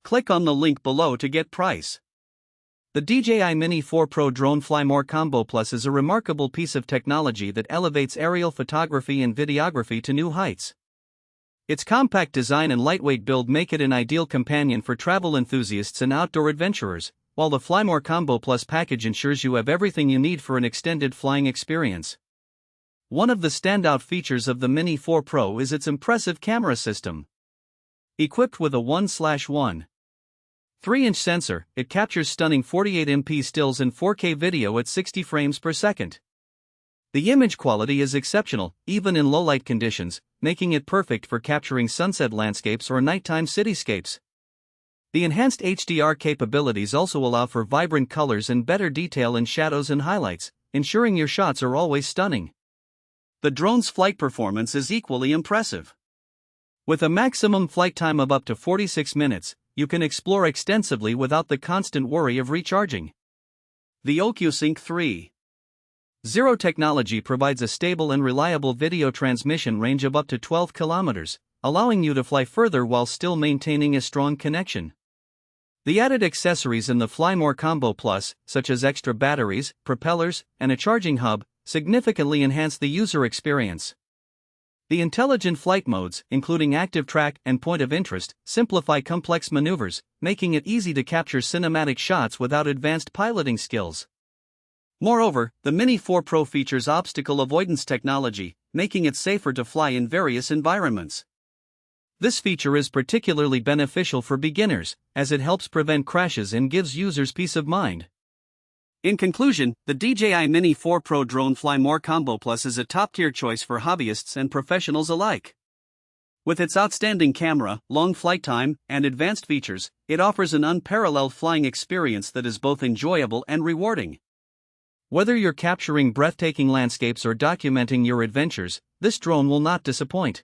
Click on the link below to get price. The DJI Mini 4 Pro Drone Fly More Combo Plus is a remarkable piece of technology that elevates aerial photography and videography to new heights. Its compact design and lightweight build make it an ideal companion for travel enthusiasts and outdoor adventurers, while the Fly More Combo Plus package ensures you have everything you need for an extended flying experience. One of the standout features of the Mini 4 Pro is its impressive camera system. Equipped with a 1/1.3-inch sensor, it captures stunning 48MP stills and 4K video at 60 frames per second. The image quality is exceptional, even in low-light conditions, making it perfect for capturing sunset landscapes or nighttime cityscapes. The enhanced HDR capabilities also allow for vibrant colors and better detail in shadows and highlights, ensuring your shots are always stunning. The drone's flight performance is equally impressive. With a maximum flight time of up to 46 minutes, you can explore extensively without the constant worry of recharging. The OcuSync 3.0 technology provides a stable and reliable video transmission range of up to 12 kilometers, allowing you to fly further while still maintaining a strong connection. The added accessories in the Fly More Combo Plus, such as extra batteries, propellers, and a charging hub, significantly enhance the user experience. The intelligent flight modes, including active track and point of interest, simplify complex maneuvers, making it easy to capture cinematic shots without advanced piloting skills. Moreover, the Mini 4 Pro features obstacle avoidance technology, making it safer to fly in various environments. This feature is particularly beneficial for beginners, as it helps prevent crashes and gives users peace of mind. In conclusion, the DJI Mini 4 Pro Drone Fly More Combo Plus is a top-tier choice for hobbyists and professionals alike. With its outstanding camera, long flight time, and advanced features, it offers an unparalleled flying experience that is both enjoyable and rewarding. Whether you're capturing breathtaking landscapes or documenting your adventures, this drone will not disappoint.